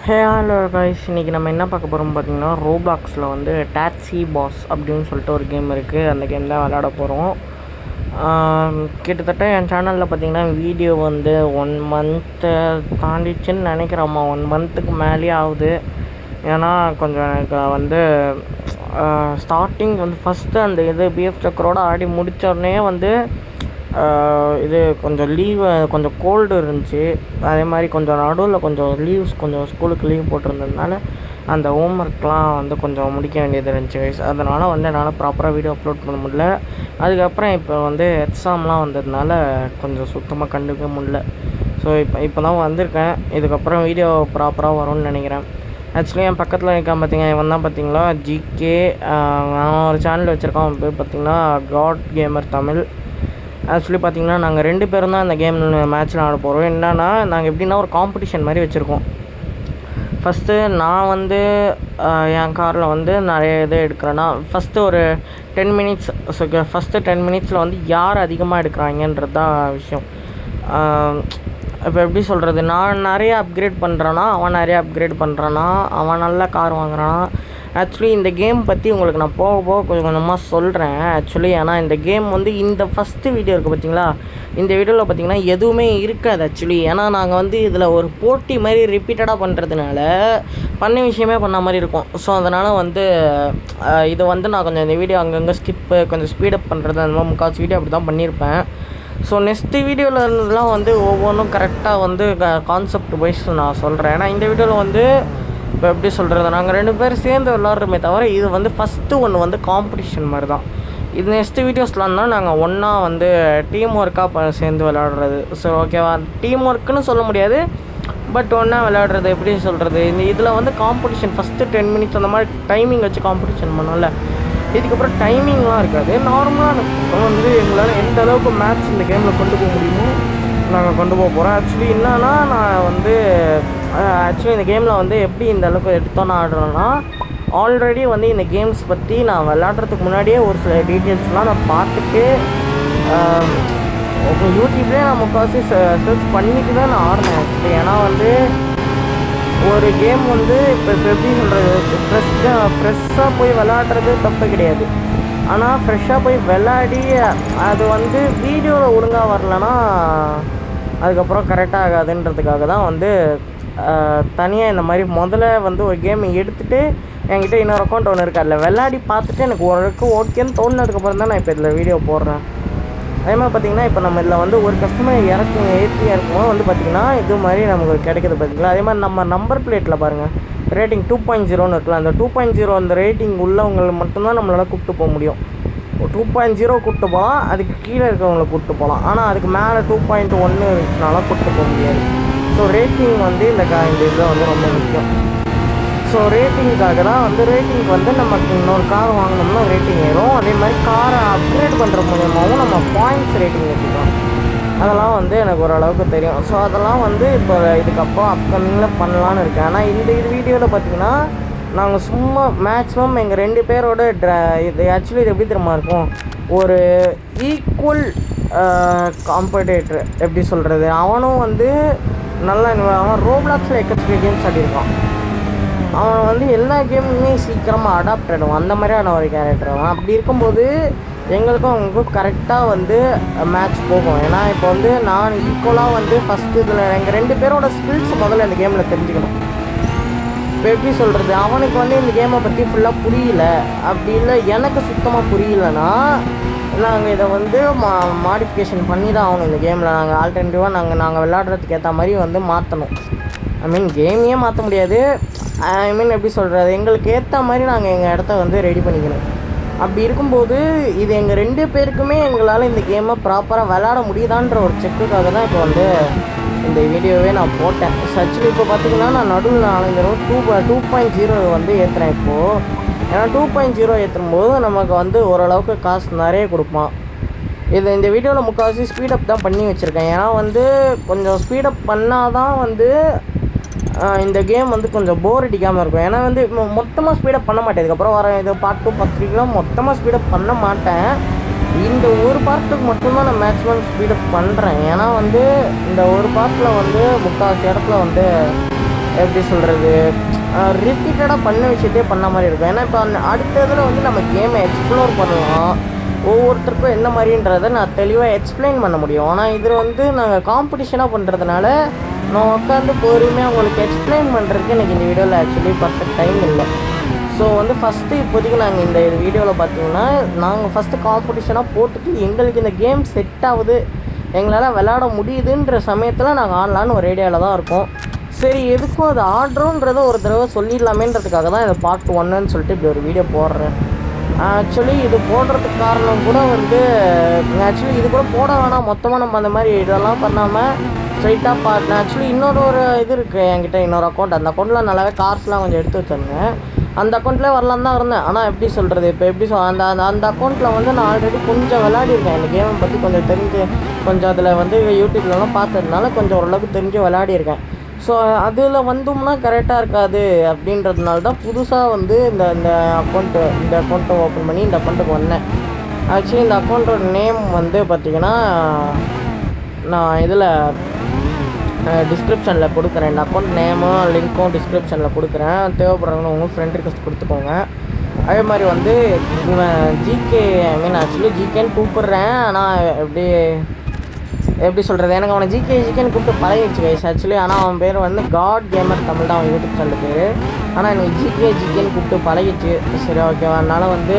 Hello guys, இன்றைக்கி நம்ம என்ன பார்க்க போகிறோம் பார்த்தீங்கன்னா, ரோப்ளாக்ஸில் வந்து டாக்ஸி பாஸ் அப்படின்னு சொல்லிட்டு ஒரு கேம் இருக்குது. அந்த கேம் தான் விளையாட போகிறோம். கிட்டத்தட்ட என் சேனலில் பார்த்தீங்கன்னா வீடியோ வந்து 1 மந்த்து தாண்டிச்சுன்னு நினைக்கிறேம்மா. 1 மந்த்துக்கு மேலேயே ஆகுது. ஏன்னா கொஞ்சம் எனக்கு வந்து ஸ்டார்டிங் வந்து ஃபஸ்ட்டு அந்த இது பிஎஃப் சக்கரோடு ஆடி முடித்தோடனே வந்து இது கொஞ்சம் லீவு, கொஞ்சம் கோல்டு இருந்துச்சு. அதே மாதிரி கொஞ்சம் நடுவில் கொஞ்சம் லீவ்ஸ், கொஞ்சம் ஸ்கூலுக்கு லீவ் போட்டிருந்ததுனால அந்த ஹோம் ஒர்க்லாம் வந்து கொஞ்சம் முடிக்க வேண்டியது இருந்துச்சு கைஸ். அதனால் வந்து என்னால் ப்ராப்பராக வீடியோ அப்லோட் பண்ண முடியல. அதுக்கப்புறம் இப்போ வந்து எக்ஸாம்லாம் வந்ததுனால கொஞ்சம் சுத்தமாக கண்டுக்க முடியல. ஸோ இப்போ தான் வந்திருக்கேன். இதுக்கப்புறம் வீடியோ ப்ராப்பராக வரும்னு நினைக்கிறேன். ஆக்சுவலி என் பக்கத்தில் இருக்கான் பார்த்தீங்க, இவன் தான் பார்த்தீங்களா ஜிகே. நான் ஒரு சேனல் வச்சுருக்கான். அவன் பேர் பார்த்தீங்கன்னா காட் கேமர் தமிழ். ஆக்சுவலி பார்த்திங்கன்னா நாங்கள் 2 பேரும் தான் இந்த கேம் மேட்ச்சில் ஆட போகிறோம். என்னென்னா நாங்கள் எப்படின்னா ஒரு காம்படிஷன் மாதிரி வச்சுருக்கோம். ஃபஸ்ட்டு நான் வந்து என் காரில் வந்து நிறைய இது எடுக்கிறேன்னா ஃபஸ்ட்டு ஒரு 10 மினிட்ஸ், ஃபஸ்ட்டு 10 மினிட்ஸில் வந்து யார் அதிகமாக எடுக்கிறாங்கன்றது தான் விஷயம். இப்போ எப்படி சொல்கிறது, நான் நிறைய அப்கிரேட் பண்ணுறேன்னா அவன் நிறைய அப்கிரேட் பண்ணுறான்னா, அவன் நல்ல கார் வாங்குறான்னா. ஆக்சுவலி இந்த கேம் பற்றி உங்களுக்கு நான் போக போக கொஞ்சம் கொஞ்சமாக சொல்கிறேன். ஆக்சுவலி ஏன்னா இந்த கேம் வந்து இந்த ஃபஸ்ட்டு வீடியோ இருக்குது பார்த்தீங்களா, இந்த வீடியோவில் பார்த்தீங்கன்னா எதுவுமே இருக்காது ஆக்சுவலி. ஏன்னா நாங்கள் வந்து இதில் ஒரு போட்டி மாதிரி ரிப்பீட்டடாக பண்ணுறதுனால பண்ண விஷயமே பண்ண மாதிரி இருக்கும். ஸோ அதனால் வந்து இதை வந்து நான் கொஞ்சம் இந்த வீடியோ அங்கங்கே ஸ்கிப்பு, கொஞ்சம் ஸ்பீடப் பண்ணுறது, அந்த மாதிரி முக்கால்வாசி வீடியோ அப்படி தான் பண்ணியிருப்பேன். ஸோ நெக்ஸ்ட்டு வீடியோவில் இருந்ததுலாம் வந்து ஒவ்வொன்றும் கரெக்டாக வந்து கான்செப்ட் வைஸ் நான் சொல்கிறேன். ஏன்னா இந்த வீடியோவில் வந்து இப்போ எப்படி சொல்கிறது, நாங்கள் 2 பேரும் சேர்ந்து விளாட்றோமே தவிர இது வந்து ஃபஸ்ட்டு ஒன்று வந்து காம்படிஷன் மாதிரி தான். இது நெக்ஸ்ட்டு வீடியோஸ்லாம் தான் நாங்கள் ஒன்றா வந்து டீம் ஒர்க்காக சேர்ந்து விளையாடுறது. ஸோ ஓகேவா, டீம் ஒர்க்குன்னு சொல்ல முடியாது, பட் ஒன்றா விளையாடுறது. எப்படி சொல்கிறது, இந்த இதில் வந்து காம்படிஷன் ஃபஸ்ட்டு 10 மினிட்ஸ் அந்த மாதிரி டைமிங் வச்சு காம்படிஷன் பண்ணோம்ல. இதுக்கப்புறம் டைமிங்லாம் இருக்காது. நார்மலாக வந்து எங்களால் எந்த அளவுக்கு மேட்ச் இந்த கேமில் கொண்டு போக முடியுமோ நாங்கள் கொண்டு போக போகிறோம். ஆக்சுவலி என்னன்னா, நான் வந்து ஆக்சுவலி இந்த கேமில் வந்து எப்படி இந்த அளவுக்கு எடுத்தோன்னு ஆடுறேன்னா, ஆல்ரெடி வந்து இந்த கேம்ஸ் பற்றி நான் விளையாடுறதுக்கு முன்னாடியே ஒரு சில டீட்டெயில்ஸ்லாம் நான் பார்த்துட்டு யூடியூப்லேயே நான் முக்கால்வாசி சர்ச் பண்ணிட்டு தான் நான் ஆடினேன் ஆக்சுவலி. ஏன்னா வந்து ஒரு கேம் வந்து இப்போ எப்படி சொல்கிறது, ஃப்ரெஷ்ஷாக போய் விளையாடுறது தப்பு கிடையாது. ஆனால் ஃப்ரெஷ்ஷாக போய் விளையாடி அது வந்து வீடியோவில் ஒழுங்காக வரலன்னா அதுக்கப்புறம் கரெக்டாக ஆகாதுன்றதுக்காக தான் வந்து தனியாக இந்த மாதிரி முதல்ல வந்து ஒரு கேம் எடுத்துகிட்டு என்கிட்ட இன்னொரு அக்கௌண்ட் ஒன்று இருக்குது, அதில் விளையாடி பார்த்துட்டு எனக்கு ஓரளவுக்கு ஓகேன்னு தோணுனதுக்கப்புறம் தான் நான் இப்போ இதில் வீடியோ போடுறேன். அதே மாதிரி பார்த்திங்கன்னா இப்போ நம்ம இதில் வந்து ஒரு கஸ்டமர் ஏற்றி இறக்கும்போது வந்து பார்த்திங்கன்னா இது மாதிரி நமக்கு கிடைக்கிது பார்த்திங்களா. அதே மாதிரி நம்ம நம்பர் பிளேட்டில் பாருங்கள் ரேட்டிங் 2.0ன்னு இருக்கலாம். அந்த 2.0 அந்த ரேட்டிங் உள்ளவங்களை மட்டும்தான் நம்மளால் கூப்பிட்டு போக முடியும். 2.0 கூப்பிட்டு போகலாம், அதுக்கு கீழே இருக்கிறவங்களை கூப்பிட்டு போகலாம். ஆனால் அதுக்கு மேலே 2.1 இருந்துச்சுனால கூப்பிட்டு போக முடியாது. ஸோ ரேட்டிங் வந்து இந்த இதில் வந்து ரொம்ப முக்கியம். ஸோ ரேட்டிங்காக தான் வந்து ரேட்டிங் வந்து நமக்கு இன்னொரு கார் வாங்கினோம்னா ரேட்டிங் ஏறும். அதே மாதிரி காரை அப்கிரேட் பண்ணுற மூலியமாகவும் நம்ம பாயிண்ட்ஸ் ரேட்டிங் வச்சுக்கலாம். அதெல்லாம் வந்து எனக்கு ஓரளவுக்கு தெரியும். ஸோ அதெல்லாம் வந்து இப்போ இதுக்கப்புறம் அப்கமிங்கில் பண்ணலான்னு இருக்கேன். ஆனால் இந்த வீடியோவில் பார்த்திங்கன்னா நாங்கள் சும்மா மேக்ஸிமம் எங்கள் 2 பேரோட இது ஆக்சுவலி இது எப்படி தெரியுமா இருக்கும், ஒரு ஈக்குவல் காம்படேட்டர். எப்படி சொல்கிறது, அவனும் வந்து நல்லா அவன் ரோப்ளாக்ஸில் எக்கச்சக்க கேம்ஸ் ஆடிருக்கான். அவன் வந்து எல்லா கேமுமே சீக்கிரமாக அடாப்ட் ஆகிடுவான். அந்த மாதிரியான ஒரு கேரக்டர் அவன். அப்படி இருக்கும்போது எங்களுக்கும் அவங்களுக்கும் கரெக்டாக வந்து மேட்ச் போகும். ஏன்னா இப்போ வந்து நான் ஈக்குவலாக வந்து ஃபஸ்ட்டு இதில் எங்கள் 2 பேரோட ஸ்கில்ஸ் முதல்ல இந்த கேமில் தெரிஞ்சுக்கணும். இப்போ எப்படி சொல்கிறது, அவனுக்கு வந்து இந்த கேமை பற்றி ஃபுல்லாக புரியல, அப்படி இல்லை எனக்கு சுத்தமாக புரியலன்னா நாங்கள் இதை வந்து மாடிஃபிகேஷன் பண்ணி தான் ஆகணும். இந்த கேமில் நாங்கள் ஆல்டர்னேட்டிவாக நாங்கள் விளையாடுறதுக்கு ஏற்ற மாதிரி வந்து மாற்றணும். ஐ மீன் கேமையே மாற்ற முடியாது, ஐ மீன் எப்படி சொல்கிறது, எங்களுக்கு ஏற்ற மாதிரி நாங்கள் எங்கள் இடத்த வந்து ரெடி பண்ணிக்கணும். அப்படி இருக்கும்போது இது எங்கள் 2 பேருக்குமே எங்களால் இந்த கேமை ப்ராப்பராக விளையாட முடியுதான்ற ஒரு செக்குக்காக தான் இப்போ வந்து இந்த வீடியோவே நான் போட்டேன். ஆக்சுவலி இப்போ பார்த்திங்கன்னா நான் நடுவில் இந்த 2.0 வந்து ஏற்றுறேன் இப்போது. ஏன்னா 2.0 ஏற்றும்போது நமக்கு வந்து ஓரளவுக்கு காசு நிறைய கொடுப்பான். இந்த வீடியோவில் முக்கால்வாசி ஸ்பீடப் தான் பண்ணி வச்சுருக்கேன். ஏன்னா வந்து கொஞ்சம் ஸ்பீடப் பண்ணால் தான் வந்து இந்த கேம் வந்து கொஞ்சம் போர் அடிக்காமல் இருக்கும். ஏன்னா வந்து மொத்தமாக ஸ்பீடப் பண்ண மாட்டேன். இதுக்கப்புறம் வர இது பார்ட் 2 பார்ட் 3லாம் மொத்தமாக ஸ்பீடப் பண்ண மாட்டேன். இந்த ஒரு பார்ட்டுக்கு மட்டும்தான் நான் மேக்ஸிமம் ஸ்பீடப் பண்ணுறேன். ஏன்னா வந்து இந்த ஒரு பார்ட்டில் வந்து முக்கால்வாசி இடத்துல வந்து எப்படி சொல்கிறது, ரிப்பீட்டடாக பண்ண விஷயத்தையே பண்ண மாதிரி இருக்கும். ஏன்னா இப்போ அடுத்த இதில் வந்து நம்ம கேமை எக்ஸ்ப்ளோர் பண்ணலாம், ஒவ்வொருத்தருக்கும் என்ன மாதிரின்றதை நான் தெளிவாக எக்ஸ்பிளைன் பண்ண முடியும். ஆனால் இதில் வந்து நாங்கள் காம்படிஷனாக பண்ணுறதுனால நான் உட்காந்து பொறுமையாக உங்களுக்கு எக்ஸ்பிளைன் பண்ணுறதுக்கு எனக்கு இந்த வீடியோவில் ஆக்சுவலி பர்ஃபெக்ட் டைம் இல்லை. ஸோ வந்து ஃபஸ்ட்டு இப்போதைக்கு நாங்கள் இந்த வீடியோவில் பார்த்தீங்கன்னா நாங்கள் ஃபஸ்ட்டு காம்படிஷனாக போட்டுட்டு எங்களுக்கு இந்த கேம் செட் ஆகுது, எங்களால் விளையாட முடியுதுன்ற சமயத்தில் நாங்கள் ஆடலான்னு ஒரு ஐடியாவில் தான் இருக்கோம். சரி, எதுக்கும் அது ஆர்டருன்றதை ஒரு தடவை சொல்லிடலாமேன்றதுக்காக தான் இதை பார்ட் 1ன்னு சொல்லிட்டு இப்படி ஒரு வீடியோ போடுறேன். ஆக்சுவலி இது போடுறதுக்கு காரணம் கூட வந்து ஆக்சுவலி இது கூட போட வேணாம், மொத்தமாக நம்ம அந்த மாதிரி இதெல்லாம் பண்ணாமல் ஸ்ட்ரைட்டாக பார்த்தேன். ஆக்சுவலி இன்னொரு இது இருக்குது என்கிட்ட, இன்னொரு அக்கௌண்ட். அந்த அக்கௌண்ட்டில் நல்லாவே கார்ஸ்லாம் கொஞ்சம் எடுத்து வச்சுருந்தேன். அந்த அக்கௌண்ட்லேயே வரலான்னு தான் இருந்தேன். ஆனால் எப்படி சொல்கிறது, இப்போ எப்படி அந்த அக்கௌண்ட்டில் வந்து நான் ஆல்ரெடி கொஞ்சம் விளையாடிருக்கேன். இந்த கேமை பற்றி கொஞ்சம் தெரிஞ்சு, கொஞ்சம் அதில் வந்து யூடியூப்லலாம் பார்த்ததுனால கொஞ்சம் ஓரளவுக்கு தெரிஞ்சு விளையாடிருக்கேன். ஸோ அதில் வந்தோம்னா கரெக்டாக இருக்காது அப்படின்றதுனால தான் புதுசாக வந்து இந்த அக்கௌண்ட்டை ஓப்பன் பண்ணி இந்த அக்கௌண்ட்டுக்கு வந்தேன். ஆக்சுவலி இந்த அக்கௌண்ட்டோட நேம் வந்து பார்த்திங்கன்னா நான் இதில் டிஸ்கிரிப்ஷனில் கொடுக்குறேன். இந்த அக்கௌண்ட் நேமும் லிங்க்கும் டிஸ்கிரிப்ஷனில் கொடுக்குறேன். தேவைப்படுறவங்க உங்கள் ஃப்ரெண்ட் ரிக்வெஸ்ட் கொடுத்துக்கோங்க. அதே மாதிரி வந்து ஜிகே ஆக்சுவலி ஜிகேன்னு கூப்பிட்றேன். ஆனால் எப்படி சொல்கிறது, எனக்கு அவனை ஜிகேன்னு கூப்பிட்டு பழகிடுச்சு கைஸ் ஆக்சுவலி. ஆனால் அவன் பேர் வந்து காட் கேமர் தமிழ் தான் அவன் யூடியூப் சேனல் பேர். ஆனால் எனக்கு ஜிகேன்னு கூப்பிட்டு பழகிடுச்சு. சரி, ஓகேவா, அதனால் வந்து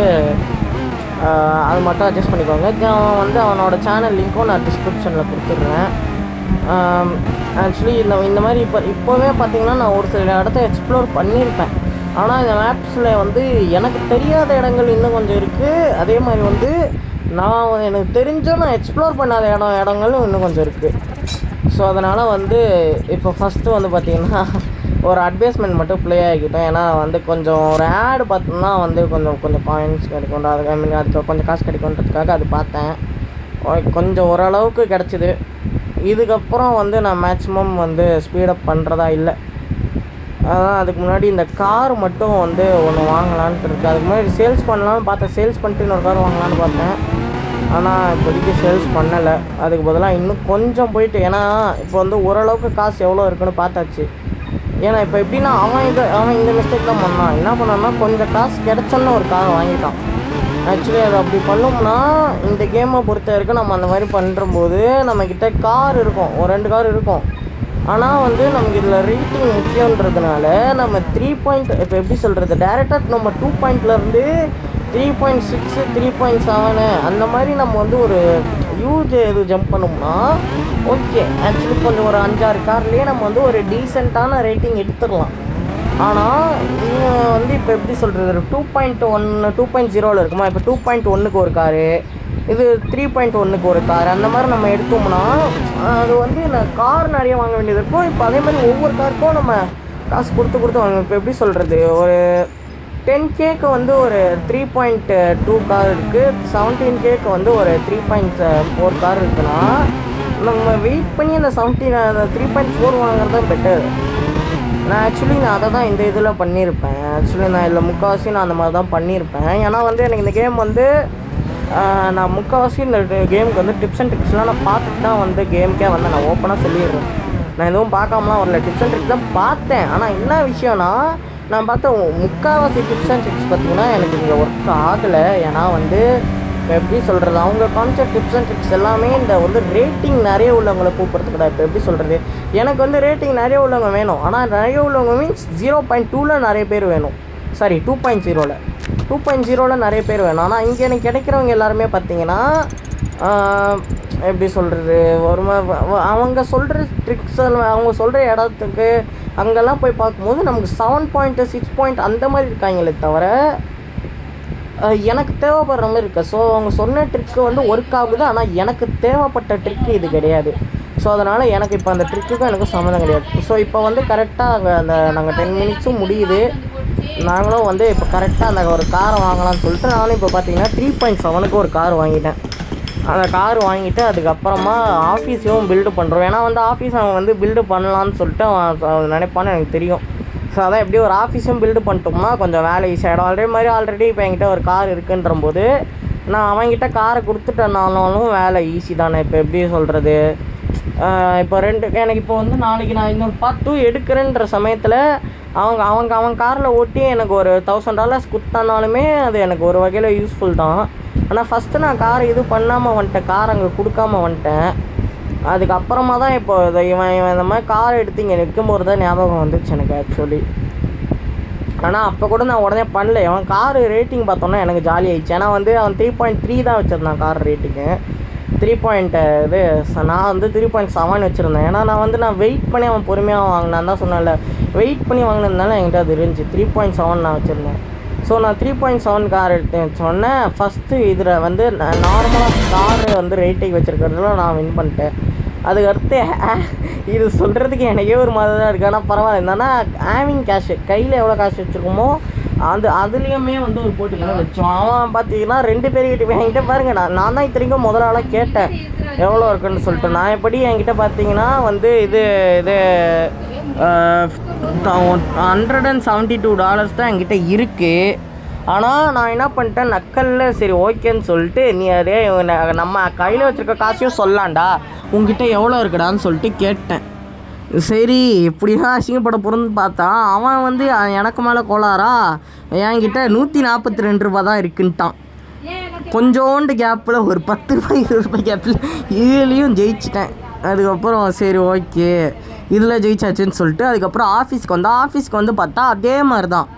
அது மட்டும் அட்ஜஸ்ட் பண்ணிக்கோங்க. அவன் வந்து அவனோட சேனல் லிங்க்கும் நான் டிஸ்கிரிப்ஷனில் கொடுத்துட்றேன். ஆக்சுவலி இந்த மாதிரி இப்போவே பார்த்திங்கன்னா நான் ஒரு சில இடத்த எக்ஸ்ப்ளோர் பண்ணியிருப்பேன். ஆனால் இந்த மேப்ஸில் வந்து எனக்கு தெரியாத இடங்கள் இன்னும் கொஞ்சம் இருக்குது. அதே மாதிரி வந்து எனக்கு தெரிஞ்ச நான் எக்ஸ்ப்ளோர் பண்ணாத இடங்களும் இன்னும் கொஞ்சம் இருக்குது. ஸோ அதனால் வந்து இப்போ ஃபஸ்ட்டு வந்து பார்த்திங்கன்னா ஒரு அட்வைஸ்மெண்ட் மட்டும் ப்ளே ஆகிக்கிட்டோம். ஏன்னா வந்து கொஞ்சம் ஒரு ஆடு பார்த்தோம்னா வந்து கொஞ்சம் காயின்ஸ் கிடைக்கும், அதுக்கு கொஞ்சம் காசு கிடைக்குன்றதுக்காக அது பார்த்தேன். கொஞ்சம் ஓரளவுக்கு கிடச்சிது. இதுக்கப்புறம் வந்து நான் மேக்ஸிமம் வந்து ஸ்பீடப் பண்ணுறதா இல்லை. அதான் அதுக்கு முன்னாடி இந்த கார் மட்டும் வந்து ஒன்று வாங்கலான்ட்டு இருக்குது. அதுக்கு முன்னாடி சேல்ஸ் பண்ணலான்னு பார்த்தேன். சேல்ஸ் பண்ணிட்டு இன்னொரு கார் வாங்கலான்னு பார்த்தேன். ஆனால் இப்போதைக்கு சேல்ஸ் பண்ணலை. அதுக்கு பதிலாக இன்னும் கொஞ்சம் போயிட்டு, ஏன்னா இப்போ வந்து ஓரளவுக்கு காசு எவ்வளோ இருக்குன்னு பார்த்தாச்சு. ஏன்னா இப்போ எப்படின்னா அவன் இந்த மிஸ்டேக் தான் பண்ணான். என்ன பண்ணான்னா கொஞ்சம் காசு கிடச்சோன்னு ஒரு கார் வாங்கிட்டான். ஆக்சுவலி அது அப்படி பண்ணோம்னா இந்த கேமை பொறுத்த வரைக்கும் நம்ம அந்த மாதிரி பண்ணுறம்போது நம்மக்கிட்ட கார் இருக்கும், ஒரு 2 கார் இருக்கும். ஆனால் வந்து நமக்கு இதில் ரேட்டிங் முக்கியன்றதுனால நம்ம 3 இப்போ எப்படி சொல்கிறது, டேரெக்டாக நம்ம 2 3.6 3.7 அந்த மாதிரி நம்ம வந்து ஒரு இது ஜம்ப் பண்ணோம்னா ஓகே. ஆக்சுவலி கொஞ்சம் ஒரு 5-6 கார்லேயே நம்ம வந்து ஒரு டீசெண்டான ரேட்டிங் எடுத்துடலாம். ஆனால் வந்து இப்போ எப்படி சொல்கிறது, 2.1 2.0 இருக்குமா, இப்போ 2.1க்கு ஒரு காரு, இது 3.1க்கு ஒரு கார், அந்த மாதிரி நம்ம எடுத்தோம்னா அது வந்து கார் நிறைய வாங்க வேண்டியது இருக்கும். இப்போ அதே மாதிரி ஒவ்வொரு காருக்கும் நம்ம காசு கொடுத்து வாங்க. இப்போ எப்படி சொல்கிறது, ஒரு 10Kக்கு வந்து ஒரு 3.2 கார் இருக்குது, 17Kக்கு வந்து ஒரு 3.4 கார் இருக்குன்னா நம்ம வெயிட் பண்ணி அந்த 3.4 வாங்குறது தான் பெட்டர். நான் அதை தான் இந்த இதில் பண்ணியிருப்பேன். ஆக்சுவலி நான் இதில் முக்கால்வாசி நான் அந்த மாதிரி தான் பண்ணியிருப்பேன். ஏன்னா வந்து எனக்கு இந்த கேம் வந்து நான் முக்கால்வாசி இந்த கேமுக்கு வந்து டிப்ஸ் அண்ட் ட்ரிக்ஸ்லாம் நான் பார்த்துட்டு தான் வந்து கேமுக்கே வந்து நான் ஓப்பனாக சொல்லிடுறேன். நான் எதுவும் பார்க்காமலாம் வரல, டிப்ஸ் அண்ட் ட்ரிக்ஸ் தான் பார்த்தேன். ஆனால் என்ன விஷயம்னா நான் பார்த்தேன் முக்கால்வாசி டிப்ஸ் அண்ட் ட்ரிக்ஸ் பார்த்திங்கன்னா எனக்கு இங்கே ஒர்க் ஆகலை. ஏன்னா வந்து இப்போ எப்படி சொல்கிறது, அவங்க கான்செப்ட் டிப்ஸ் அண்ட் ட்ரிக்ஸ் எல்லாமே இந்த வந்து ரேட்டிங் நிறைய உள்ளவங்களை கூப்பிட்றது கூட. இப்போ எப்படி சொல்கிறது, எனக்கு வந்து ரேட்டிங் நிறைய உள்ளவங்க வேணும். ஆனால் நிறைய உள்ளவங்க மீன்ஸ் 0.2ல் நிறைய பேர் வேணும், சாரி 2.0ல் நிறைய பேர் வேணும். ஆனால் இங்கே எனக்கு கிடைக்கிறவங்க எல்லாருமே பார்த்திங்கன்னா எப்படி சொல்கிறது, அவங்க சொல்கிற ட்ரிக்ஸ், அவங்க சொல்கிற இடத்துக்கு அங்கெல்லாம் போய் பார்க்கும்போது நமக்கு 7.6 அந்த மாதிரி இருக்காங்களே தவிர எனக்கு தேவைப்படுற மாதிரி இருக்குது. ஸோ அவங்க சொன்ன ட்ரிக்கு வந்து ஒர்க் ஆகுது, ஆனால் எனக்கு தேவைப்பட்ட ட்ரிக்கு இது கிடையாது. ஸோ அதனால் எனக்கு இப்போ அந்த ட்ரிக்குக்கும் எனக்கும் சம்மந்தம் கிடையாது. ஸோ இப்போ வந்து கரெக்டாக அங்கே நாங்கள் 10 மினிட்ஸும் முடியுது. நாங்களும் வந்து இப்போ கரெக்டாக அந்த ஒரு காரை வாங்கலாம்னு சொல்லிட்டு நானும் இப்போ பார்த்தீங்கன்னா 3.7க்கு ஒரு கார் வாங்கிட்டேன். அந்த கார் வாங்கிட்டு அதுக்கப்புறமா ஆஃபீஸையும் பில்டு பண்ணுறோம். ஏன்னா வந்து ஆஃபீஸ் அவன் வந்து பில்டு பண்ணலான்னு சொல்லிட்டு அவன் நினைப்பான்னு எனக்கு தெரியும். ஸோ அதான் எப்படி ஒரு ஆஃபீஸும் பில்டு பண்ணிட்டோம்னா கொஞ்சம் வேலை ஈஸியாகிடும். ஆல்ரெடி இப்போ என்கிட்ட ஒரு கார் இருக்குன்ற போது நான் அவங்ககிட்ட காரை கொடுத்துட்டனாலும் வேலை ஈஸி தானே. இப்போ எப்படி சொல்கிறது, இப்போ எனக்கு இப்போ வந்து நாளைக்கு நான் இன்னொரு பார்ட் 2 எடுக்கிறேன்ற சமயத்தில் அவன் காரில் ஓட்டி எனக்கு ஒரு $1000 கொடுத்தானாலுமே அது எனக்கு ஒரு வகையில் யூஸ்ஃபுல் தான். ஆனால் ஃபஸ்ட்டு நான் கார் இது பண்ணாமல் வந்துட்டேன், கார் அங்கே கொடுக்காம வந்துட்டேன். அதுக்கப்புறமா தான் இப்போ இவன் இந்த மாதிரி கார் எடுத்து இங்கே நிற்கும்போது தான் ஞாபகம் வந்துச்சு எனக்கு ஆக்சுவலி. ஆனால் அப்போ கூட நான் உடனே பண்ணல. அவன் கார் ரேட்டிங் பார்த்தோன்னா எனக்கு ஜாலி ஆயிடுச்சு. ஏன்னா வந்து அவன் 3.3 தான் வச்சுருந்தான் கார் ரேட்டிங்கு. 3 நான் வந்து 3.7 வச்சுருந்தேன். ஏன்னா நான் வெயிட் பண்ணி அவன் பொறுமையாக வாங்கினான் தான் சொன்னேன்ல, வெயிட் பண்ணி வாங்கினதுனால என்கிட்ட அது இருந்துச்சு. 3.7 நான் வச்சுருந்தேன். ஸோ நான் 3.7 கார் எடுத்தேன் சொன்னேன். ஃபஸ்ட்டு இதில் வந்து நார்மலாக கார் வந்து ரேட்டிங் வச்சுருக்கிறதுல நான் வின் பண்ணிட்டேன். அதுக்கடுத்து இது சொல்கிறதுக்கு எனக்கே ஒரு மாதிரி தான் இருக்குது. ஆனால் பரவாயில்ல. என்னன்னா ஹேவிங் கேஷு கையில் எவ்வளோ காசு வச்சுருக்கோமோ அதுலேயுமே வந்து ஒரு போட்டியில் வச்சோம். அவன் பார்த்தீங்கன்னா 2 பேர்கிட்ட என்கிட்ட பாருங்கள், நான் தான் இத்தனைக்கும் முதல் ஆளாக கேட்டேன் எவ்வளோ இருக்குன்னு சொல்லிட்டு. நான் எப்படி என்கிட்ட பார்த்தீங்கன்னா வந்து இது $172 தான் என்கிட்ட இருக்குது. ஆனால் நான் என்ன பண்ணிட்டேன், நக்கலில் சரி ஓகேன்னு சொல்லிட்டு, நீ அதே நம்ம கையில் வச்சுருக்க காசையும் சொல்லாண்டா, உங்ககிட்ட எவ்வளோ இருக்குடான்னு சொல்லிட்டு கேட்டேன். சரி இப்படி தான் அசிங்கப்பட போகிறோன்னு பார்த்தா அவன் வந்து எனக்கு மேலே கோளாரா என்கிட்ட $142 தான் இருக்குன்ட்டான். கொஞ்சோண்டு கேப்பில் ஒரு $10 $20 கேப்பில் இதுலேயும் ஜெயிச்சிட்டேன். அதுக்கப்புறம் சரி ஓகே இதில் ஜெயிச்சாச்சுன்னு சொல்லிட்டு அதுக்கப்புறம் ஆஃபீஸ்க்கு வந்து பார்த்தா அதே மாதிரி தான்.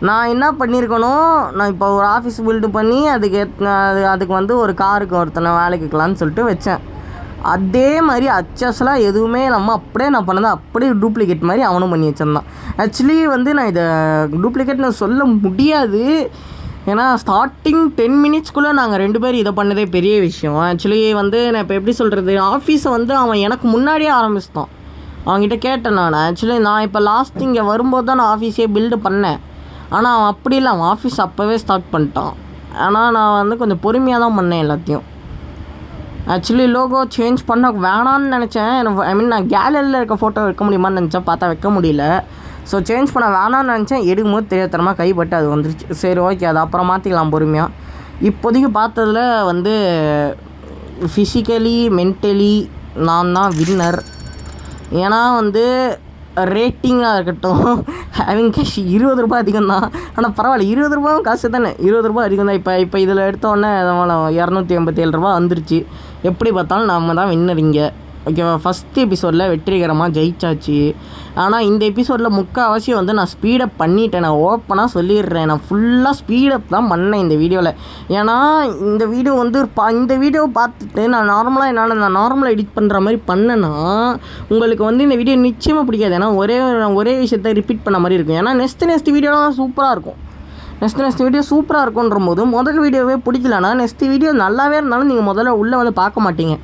நான் என்ன பண்ணியிருக்கணும், நான் இப்போ ஒரு ஆஃபீஸ் பில்டு பண்ணி அதுக்கு வந்து ஒரு காருக்கு ஒருத்தனை வேலைக்குக்கலான்னு சொல்லிட்டு வச்சேன். அதே மாதிரி அச்சஸ்லாம் எதுவுமே நம்ம அப்படியே நான் பண்ணதை அப்படியே டூப்ளிகேட் மாதிரி அவனும் பண்ணி வச்சிருந்தான். ஆக்சுவலி வந்து நான் இதை டூப்ளிகேட்னு சொல்ல முடியாது. ஏன்னா ஸ்டார்டிங் 10 மினிட்ஸ்க்குள்ளே நாங்கள் 2 பேர் இதை பண்ணதே பெரிய விஷயம். ஆக்சுவலி வந்து நான் இப்போ எப்படி சொல்கிறது, ஆஃபீஸை வந்து அவன் எனக்கு முன்னாடியே ஆரம்பிச்சிட்டான். அவங்ககிட்ட கேட்டேன் நான். ஆக்சுவலி நான் இப்போ லாஸ்ட் இங்கே வரும்போது தான் நான் ஆஃபீஸே பில்டு பண்ணேன். ஆனால் அவன் அப்படி இல்லை, அவன் ஆஃபீஸ் அப்போவே ஸ்டார்ட் பண்ணிட்டான். ஆனால் நான் வந்து கொஞ்சம் பொறுமையாக தான் பண்ணேன் எல்லாத்தையும். ஆக்சுவலி லோகோ சேஞ்ச் பண்ண வேணான்னு நினச்சேன். நான் கேலரியில் இருக்க ஃபோட்டோ வைக்க முடியுமான்னு நினச்சேன், பார்த்தா வைக்க முடியல. ஸோ சேஞ்ச் பண்ண வேணான்னு நினச்சேன். எடுக்கும்போது தெரியாதனமாக கைப்பட்டு அது வந்துருச்சு. சரி ஓகே அது அப்புறம் மாற்றிக்கலாம் பொறுமையாக. இப்போதைக்கு பார்த்ததில் வந்து ஃபிசிக்கலி மென்டலி நான் தான் வின்னர். ஏன்னா வந்து ரேட்டிங்காக இருக்கட்டும், ஹேவிங் கேஷ் $20 அதிகம் தான். ஆனால் பரவாயில்ல, $20 காசு தானே, $20 அதிகம் தான். இப்போ இதில் எடுத்தோடனே $287 வந்துருச்சு. எப்படி பார்த்தாலும் நம்ம தான் வின்னர் இங்கே. ஓகேவா, ஃபஸ்ட்டு எபிசோடில் வெற்றிகரமாக ஜெயிச்சாச்சு. ஆனால் இந்த எபிசோடில் முக்கால்வாசி வந்து நான் ஸ்பீடப் பண்ணிட்டேன். நான் ஓப்பனாக சொல்லிடுறேன், நான் ஃபுல்லாக ஸ்பீடப் தான் பண்ணேன் இந்த வீடியோவில். ஏன்னா இந்த வீடியோ வந்து இந்த வீடியோ பார்த்துட்டு நான் நார்மலாக எடிட் பண்ணுற மாதிரி பண்ணேன்னா உங்களுக்கு வந்து இந்த வீடியோ நிச்சயமாக பிடிக்காது. ஏன்னா ஒரே விஷயத்தை ரிப்பீட் பண்ண மாதிரி இருக்கும். ஏன்னா நெக்ஸ்ட் வீடியோலாம் சூப்பராக இருக்கும். நெக்ஸ்ட் வீடியோ சூப்பராக இருக்குன்ற போது முதல் வீடியோவே பிடிக்கலன்னா நெக்ஸ்ட் வீடியோ நல்லாவே இருந்தாலும் நீங்கள் முதல்ல உள்ளே வந்து பார்க்க மாட்டீங்க.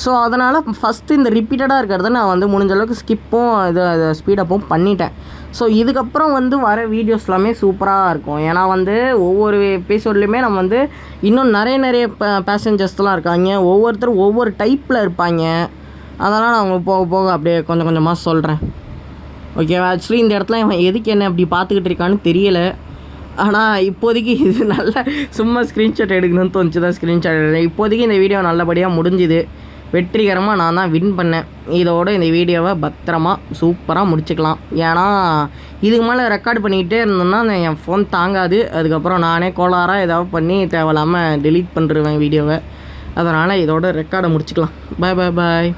ஸோ அதனால் ஃபஸ்ட்டு இந்த ரிப்பீட்டடாக இருக்கிறத நான் வந்து முடிஞ்ச அளவுக்கு ஸ்கிப்பும் இதை ஸ்பீடப்பும் பண்ணிட்டேன். ஸோ இதுக்கப்புறம் வந்து வர வீடியோஸ் எல்லாமே சூப்பராக இருக்கும். ஏன்னா வந்து ஒவ்வொரு எபிசோட்லேயுமே நம்ம வந்து இன்னும் நிறைய பேசஞ்சர்ஸ்லாம் இருக்காங்க. ஒவ்வொருத்தரும் ஒவ்வொரு டைப்பில் இருப்பாங்க. அதெல்லாம் நான் அவங்க போக போக அப்படியே கொஞ்சம் கொஞ்சமாக சொல்கிறேன். ஓகேவா, ஆக்சுவலி இந்த இடத்துல இவன் எதுக்கு என்ன அப்படி பார்த்துக்கிட்டு இருக்கான்னு தெரியலை. ஆனால் இப்போதைக்கு இது நல்லா சும்மா ஸ்க்ரீன்ஷாட் எடுக்கணும்னு தோணுச்சு தான் ஸ்க்ரீன்ஷாட் எடுக்கிறேன். இப்போதைக்கு இந்த வீடியோ நல்லபடியாக முடிஞ்சுது. வெற்றிகரமாக நான் தான் வின் பண்ணேன். இதோடு இந்த வீடியோவை பத்திரமா சூப்பராக முடிச்சுக்கலாம். ஏன்னா இதுக்கு மேலே ரெக்கார்ட் பண்ணிக்கிட்டே இருந்தோன்னா என் ஃபோன் தாங்காது. அதுக்கப்புறம் நானே கோளாராக ஏதாவது பண்ணி தேவையில்லாமல் டெலீட் பண்ணிடுவேன் வீடியோவை. அதனால் இதோட ரெக்கார்டை முடிச்சுக்கலாம். பாய்.